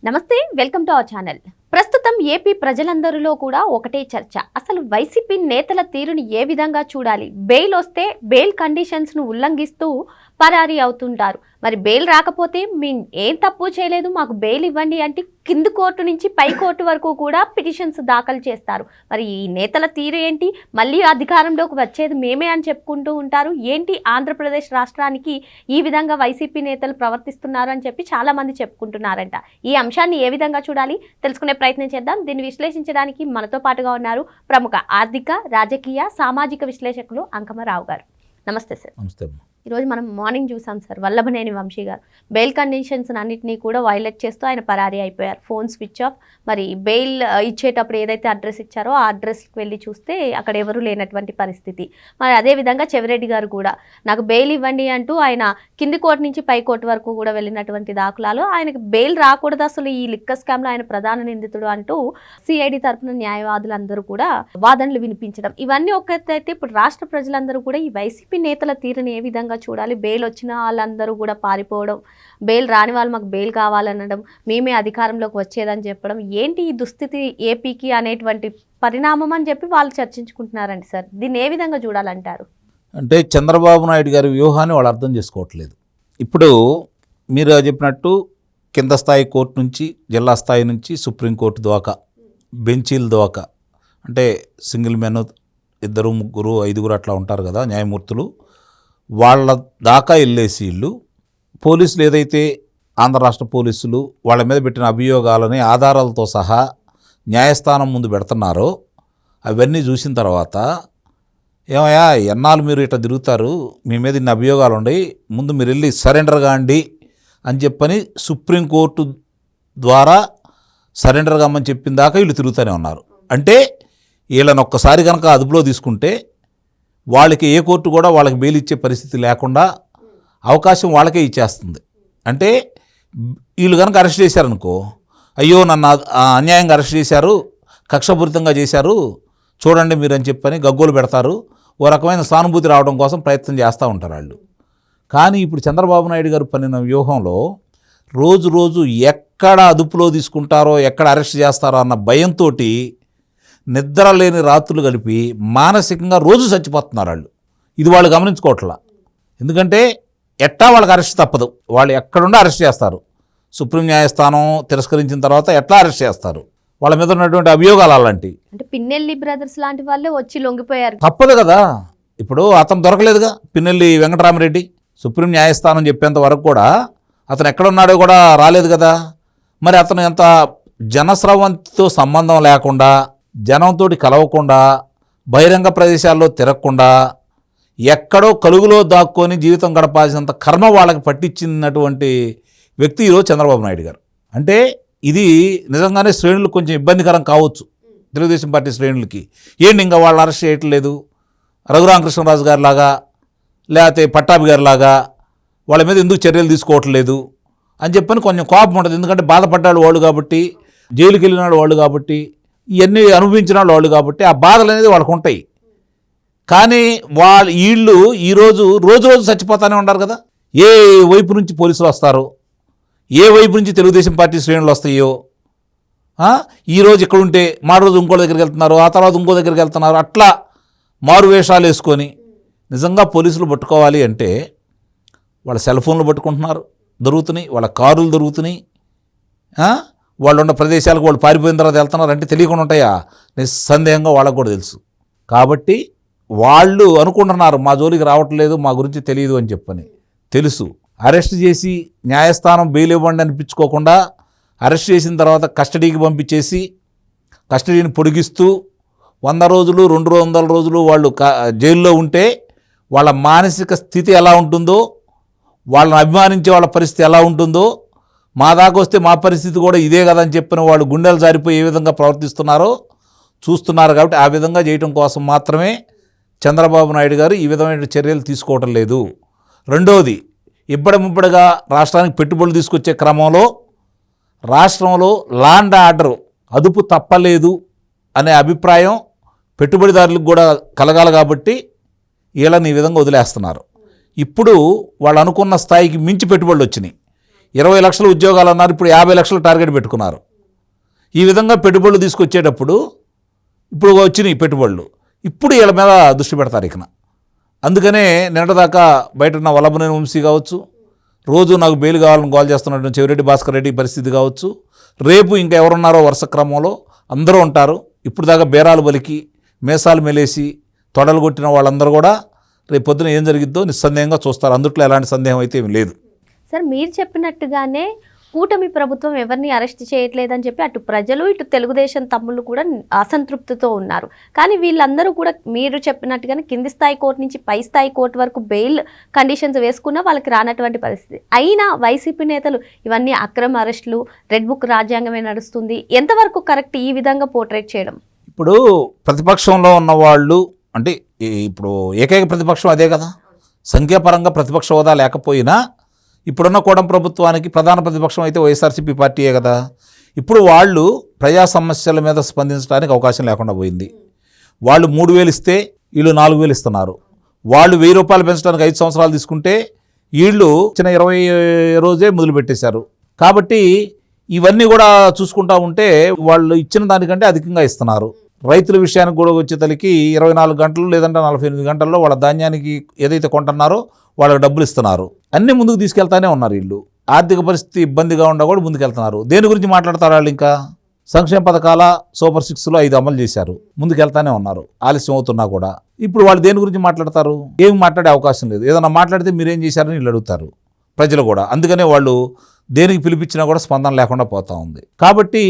నమస్తే, welcome to our channel. ప్రస్తుతం AP ప్రజలందరిలో కూడా ఒకటే చర్చ. అసలు వైసీపీ నేతల తీరుని ఏ విధంగా చూడాలి? బెయిల్ వస్తే బెయిల్ కండిషన్స్ను ఉల్లంఘిస్తూ పరారీ అవుతుంటారు. మరి బెయిల్ రాకపోతే మేము ఏం తప్పు చేయలేదు, మాకు బెయిల్ ఇవ్వండి అంటే కింది కోర్టు నుంచి పై కోర్టు వరకు కూడా పిటిషన్స్ దాఖలు చేస్తారు. మరి ఈ నేతల తీరు ఏంటి? మళ్ళీ అధికారంలోకి వచ్చేది మేమే అని చెప్పుకుంటూ ఉంటారు. ఏంటి ఆంధ్రప్రదేశ్ రాష్ట్రానికి ఈ విధంగా వైసీపీ నేతలు ప్రవర్తిస్తున్నారు అని చెప్పి చాలా మంది చెప్పుకుంటున్నారంట. ఈ అంశాన్ని ఏ విధంగా చూడాలి తెలుసుకునే ప్రయత్నం చేద్దాం. దీన్ని విశ్లేషించడానికి మనతో పాటుగా ఉన్నారు ప్రముఖ ఆర్థిక, రాజకీయ, సామాజిక విశ్లేషకులు అంకమరావు గారు. నమస్తే సార్. నమస్తే. ఈరోజు మనం మార్నింగ్ చూసాం సార్, వల్లభనేని వంశీ గారు బెయిల్ కండిషన్స్ అన్నింటినీ కూడా వైలేట్ చేస్తూ ఆయన పరారీ అయిపోయారు. Phone switch off. మరి బెయిల్ ఇచ్చేటప్పుడు ఏదైతే అడ్రస్ ఇచ్చారో ఆ అడ్రస్కి వెళ్ళి చూస్తే అక్కడ ఎవరు లేనటువంటి పరిస్థితి. మరి అదేవిధంగా చెవిరెడ్డి గారు కూడా నాకు బెయిల్ ఇవ్వండి అంటూ ఆయన కింది కోర్టు నుంచి పై కోర్టు వరకు కూడా వెళ్ళినటువంటి దాఖలాలు. ఆయనకు బెయిల్ రాకూడదు, అసలు ఈ లిక్కర్ స్కామ్లో ఆయన ప్రధాన నిందితుడు అంటూ సిఐడి తరఫున న్యాయవాదులందరూ కూడా వాదనలు వినిపించడం, ఇవన్నీ ఒక్కటైతే ఇప్పుడు రాష్ట్ర ప్రజలందరూ కూడా ఈ వైసీపీ నేతల తీరుని ఏ విధంగా చూడాలి? బెయిల్ వచ్చిన వాళ్ళందరూ కూడా పారిపోవడం, బెయిల్ రాని వాళ్ళు మాకు బెయిల్ కావాలనడం, మేమే అధికారంలోకి వచ్చేదని చెప్పడం, ఏంటి ఈ దుస్థితి ఏపీకి అనేటువంటి పరిణామం అని చెప్పి వాళ్ళు చర్చించుకుంటున్నారండి సార్. దీన్ని ఏ విధంగా చూడాలంటారు? అంటే చంద్రబాబు నాయుడు గారి వ్యూహాన్ని వాళ్ళు అర్థం చేసుకోవట్లేదు. ఇప్పుడు మీరు చెప్పినట్టు కింద స్థాయి కోర్టు నుంచి, జిల్లా స్థాయి నుంచి సుప్రీంకోర్టు దాకా బెంచీల దాకా, అంటే సింగిల్ మెన్ 2, 3, 5 అట్లా ఉంటారు కదా న్యాయమూర్తులు, వాళ్ళ దాకా వెళ్ళేసి వీళ్ళు పోలీసులు ఏదైతే ఆంధ్ర రాష్ట్ర పోలీసులు వాళ్ళ మీద పెట్టిన అభియోగాలని ఆధారాలతో సహా న్యాయస్థానం ముందు పెడుతున్నారో అవన్నీ చూసిన తర్వాత, ఏమయ్యా ఎన్నాళ్ళు మీరు ఇట్లా తిరుగుతారు, మీ మీద ఇన్ని అభియోగాలు ఉన్నాయి, ముందు మీరు వెళ్ళి సరెండర్ కాండి అని చెప్పని సుప్రీంకోర్టు ద్వారా సరెండర్ కామని చెప్పిన దాకా వీళ్ళు తిరుగుతూనే ఉన్నారు. అంటే వీళ్ళని ఒక్కసారి కనుక అదుపులో తీసుకుంటే వాళ్ళకి ఏ కోర్టు కూడా వాళ్ళకి బెయిల్ ఇచ్చే పరిస్థితి లేకుండా అవకాశం వాళ్ళకే ఇచ్చేస్తుంది. అంటే వీళ్ళు కనుక అరెస్ట్ చేశారనుకో, అయ్యో నన్ను అన్యాయంగా అరెస్ట్ చేశారు, కక్షపూరితంగా చేశారు చూడండి మీరు అని చెప్పని గగ్గోలు పెడతారు. ఓ రకమైన సానుభూతి రావడం కోసం ప్రయత్నం చేస్తూ ఉంటారు వాళ్ళు. కానీ ఇప్పుడు చంద్రబాబు నాయుడు గారు పన్నిన వ్యూహంలో రోజు రోజు ఎక్కడ అదుపులో తీసుకుంటారో, ఎక్కడ అరెస్ట్ చేస్తారో అన్న భయంతో నిద్ర లేని రాత్రులు గడిపి మానసికంగా రోజు చచ్చిపోతున్నారు వాళ్ళు. ఇది వాళ్ళు గమనించుకోవట్లా. ఎందుకంటే ఎట్టా వాళ్ళకి అరెస్ట్ తప్పదు, వాళ్ళు ఎక్కడుండా అరెస్ట్ చేస్తారు. సుప్రీం న్యాయస్థానం తిరస్కరించిన తర్వాత ఎట్లా అరెస్ట్ చేస్తారు? వాళ్ళ మీద ఉన్నటువంటి అభియోగాలు అలాంటివి. అంటే పిన్నెల్లి బ్రదర్స్ లాంటి వాళ్ళే వచ్చి లొంగిపోయారు. తప్పదు కదా. ఇప్పుడు అతను దొరకలేదుగా, పిన్నెల్లి వెంకటరామరెడ్డి. సుప్రీం న్యాయస్థానం చెప్పేంత వరకు కూడా అతను ఎక్కడున్నాడో కూడా రాలేదు కదా. మరి అతను ఎంత జనస్రవంతితో సంబంధం లేకుండా, జనంతో కలవకుండా, బహిరంగ ప్రదేశాల్లో తిరగకుండా, ఎక్కడో కలుగులో దాక్కొని జీవితం గడపాల్సినంత కర్మ వాళ్ళకి పట్టించినటువంటి వ్యక్తి ఈరోజు చంద్రబాబు నాయుడు గారు. అంటే ఇది నిజంగానే శ్రేణులకు కొంచెం ఇబ్బందికరం కావచ్చు, తెలుగుదేశం పార్టీ శ్రేణులకి. ఏంటి ఇంకా వాళ్ళు అరెస్ట్ చేయట్లేదు, రఘురామకృష్ణరాజు గారి లాగా లేకపోతే పట్టాభి గారి లాగా వాళ్ళ మీద ఎందుకు చర్యలు తీసుకోవట్లేదు అని చెప్పని కొంచెం కోపం ఉంటుంది. ఎందుకంటే బాధపడ్డాడు వాళ్ళు కాబట్టి, జైలుకి వెళ్ళినాడు వాళ్ళు కాబట్టి, ఇవన్నీ అనుభవించిన వాళ్ళు కాబట్టి ఆ బాధలు అనేది వాళ్ళకు ఉంటాయి. కానీ వీళ్ళు ఈరోజు రోజు చచ్చిపోతూనే ఉంటారు కదా. ఏ వైపు నుంచి పోలీసులు వస్తారో, ఏ వైపు నుంచి తెలుగుదేశం పార్టీ శ్రేణులు వస్తాయో, ఈరోజు ఇక్కడ ఉంటే మా రోజు ఇంకో దగ్గరికి వెళ్తున్నారు, ఆ తర్వాత ఇంకో దగ్గరికి వెళ్తున్నారు, అట్లా మారు వేషాలు వేసుకొని. నిజంగా పోలీసులు పట్టుకోవాలి అంటే వాళ్ళ సెల్ ఫోన్లు పట్టుకుంటున్నారు, దొరుకుతున్నాయి, వాళ్ళ కారులు దొరుకుతున్నాయి, వాళ్ళు ఉన్న ప్రదేశాలకు వాళ్ళు పారిపోయిన తర్వాత వెళ్తున్నారు అంటే తెలియకుండా ఉంటాయా? నిస్సందేహంగా వాళ్ళకు కూడా తెలుసు. కాబట్టి వాళ్ళు అనుకుంటున్నారు మా జోలికి రావట్లేదు, మా గురించి తెలియదు అని చెప్పని. తెలుసు. అరెస్ట్ చేసి న్యాయస్థానం బెయిల్ ఇవ్వండి అనిపించుకోకుండా అరెస్ట్ చేసిన తర్వాత కస్టడీకి పంపించేసి కస్టడీని పొడిగిస్తూ 100 రోజులు 200 రోజులు వాళ్ళు జైల్లో ఉంటే వాళ్ళ మానసిక స్థితి ఎలా ఉంటుందో, వాళ్ళని అభిమానించే వాళ్ళ పరిస్థితి ఎలా ఉంటుందో, మా దాకా వస్తే మా పరిస్థితి కూడా ఇదే కదా అని చెప్పిన వాళ్ళు గుండెలు జారిపోయి ఏ విధంగా ప్రవర్తిస్తున్నారో చూస్తున్నారు. కాబట్టి ఆ విధంగా చేయటం కోసం మాత్రమే చంద్రబాబు నాయుడు గారు ఈ విధమైన చర్యలు తీసుకోవటం లేదు. రెండోది, ఇబ్బడిముబ్బడిగా రాష్ట్రానికి పెట్టుబడులు తీసుకొచ్చే క్రమంలో రాష్ట్రంలో లా అండ్ ఆర్డర్ అదుపు తప్పలేదు అనే అభిప్రాయం పెట్టుబడిదారులకు కూడా కలగాలి కాబట్టి వీళ్ళని ఈ విధంగా వదిలేస్తున్నారు. ఇప్పుడు వాళ్ళు అనుకున్న స్థాయికి మించి పెట్టుబడులు వచ్చినాయి. 20 లక్షల ఉద్యోగాలు అన్నారు, ఇప్పుడు 50 లక్షల టార్గెట్ పెట్టుకున్నారు. ఈ విధంగా పెట్టుబడులు తీసుకొచ్చేటప్పుడు ఇప్పుడు వచ్చినాయి పెట్టుబడులు, ఇప్పుడు వీళ్ళ మీద దృష్టి పెడతారు ఇకన. అందుకనే నిన్నటిదాకా బయట ఉన్న వల్లభనేని వంశీ కావచ్చు, రోజు నాకు బెయిల్ కావాలని గోల్ చేస్తున్నటువంటి చెవిరెడ్డి భాస్కర్ రెడ్డి పరిస్థితి కావచ్చు, రేపు ఇంకా ఎవరున్నారో వరుస క్రమంలో అందరూ ఉంటారు. ఇప్పుడు దాకా బేరాలు బలికి మేసాలు మెలేసి తొడలు కొట్టిన వాళ్ళందరూ కూడా రేపు పొద్దున ఏం జరిగిద్దో నిస్సందేహంగా చూస్తారు. అందుట్లో ఎలాంటి సందేహం అయితే ఏమి లేదు. సార్, మీరు చెప్పినట్టుగానే కూటమి ప్రభుత్వం ఎవరిని అరెస్ట్ చేయట్లేదని చెప్పి అటు ప్రజలు ఇటు తెలుగుదేశం తమ్ముళ్ళు కూడా అసంతృప్తితో ఉన్నారు. కానీ వీళ్ళందరూ కూడా మీరు చెప్పినట్టుగానే కింది స్థాయి కోర్టు నుంచి పై స్థాయి కోర్టు వరకు బెయిల్ కండిషన్స్ వేసుకున్నా వాళ్ళకి రానటువంటి పరిస్థితి. అయినా వైసీపీ నేతలు ఇవన్నీ అక్రమ అరెస్టులు, రెడ్ బుక్ రాజ్యాంగమే నడుస్తుంది, ఎంతవరకు కరెక్ట్ ఈ విధంగా పోర్ట్రేట్ చేయడం? ఇప్పుడు ప్రతిపక్షంలో ఉన్న వాళ్ళు అంటే ఇప్పుడు ఏకైక ప్రతిపక్షం అదే కదా, సంఖ్యాపరంగా ప్రతిపక్ష హోదా లేకపోయినా ఇప్పుడున్న కూటమి ప్రభుత్వానికి ప్రధాన ప్రతిపక్షం అయితే వైఎస్ఆర్సీపీ పార్టీయే కదా. ఇప్పుడు వాళ్ళు ప్రజా సమస్యల మీద స్పందించడానికి అవకాశం లేకుండా పోయింది. వాళ్ళు 3,000 ఇస్తే వీళ్ళు 4,000 ఇస్తున్నారు. వాళ్ళు 1,000 రూపాయలు పెంచడానికి 5 సంవత్సరాలు తీసుకుంటే వీళ్ళు చిన్న 20 రోజే మొదలుపెట్టేశారు. కాబట్టి ఇవన్నీ కూడా చూసుకుంటా ఉంటే వాళ్ళు ఇచ్చిన దానికంటే అధికంగా ఇస్తున్నారు. రైతుల విషయానికి కూడా వచ్చేతలకి 24 గంటలు లేదంటే 48 గంటల్లో వాళ్ళ ధాన్యానికి ఏదైతే కొంటున్నారో వాళ్ళకి డబ్బులు ఇస్తున్నారు. అన్నీ ముందుకు తీసుకెళ్తానే ఉన్నారు. వీళ్ళు ఆర్థిక పరిస్థితి ఇబ్బందిగా ఉన్నా కూడా ముందుకెళ్తున్నారు. దేని గురించి మాట్లాడతారు వాళ్ళు? ఇంకా సంక్షేమ పథకాల సూపర్ 6లో 5 అమలు చేశారు, ముందుకెళ్తానే ఉన్నారు. ఆలస్యం అవుతున్నా కూడా ఇప్పుడు వాళ్ళు దేని గురించి మాట్లాడతారు? ఏమి మాట్లాడే అవకాశం లేదు. ఏదన్నా మాట్లాడితే మీరేం చేశారని వీళ్ళు అడుగుతారు ప్రజలు కూడా. అందుకనే వాళ్ళు దేనికి పిలిపించినా కూడా స్పందన లేకుండా పోతూ ఉంది. కాబట్టి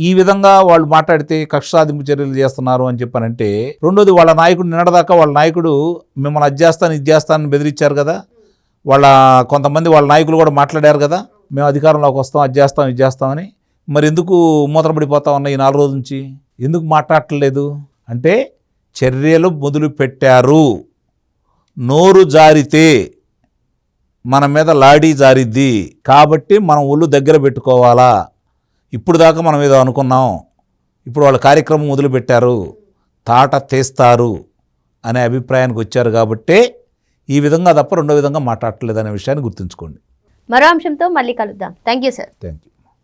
ఈ విధంగా వాళ్ళు మాట్లాడితే కక్ష సాధింపు చర్యలు చేస్తున్నారు అని చెప్పానంటే, రెండోది వాళ్ళ నాయకుడు నిన్నటిదాకా వాళ్ళ నాయకుడు మిమ్మల్ని అది చేస్తాను ఇది చేస్తానని బెదిరించారు కదా. కొంతమంది వాళ్ళ నాయకులు కూడా మాట్లాడారు కదా, మేము అధికారంలోకి వస్తాం, అది చేస్తాం ఇది చేస్తామని. మరి ఎందుకు మూతపడిపోతా ఉన్నాయి ఈ 4 రోజుల నుంచి? ఎందుకు మాట్లాడట్లేదు అంటే, చర్యలు మొదలు పెట్టారు. నోరు జారితే మన మీద లాడీ జారిద్ది, కాబట్టి మనం ఒళ్ళు దగ్గర పెట్టుకోవాలా. ఇప్పుడు దాకా మనం ఏదో అనుకున్నాం, ఇప్పుడు వాళ్ళ కార్యక్రమం మొదలుపెట్టారు, తాట తీస్తారు అనే అభిప్రాయానికి వచ్చారు. కాబట్టే ఈ విధంగా తప్ప రెండో విధంగా మాట్లాడట్లేదు అనే విషయాన్ని గుర్తుంచుకోండి. మరో అంశంతో మళ్ళీ కలుద్దాం. Thank you sir. Thank you.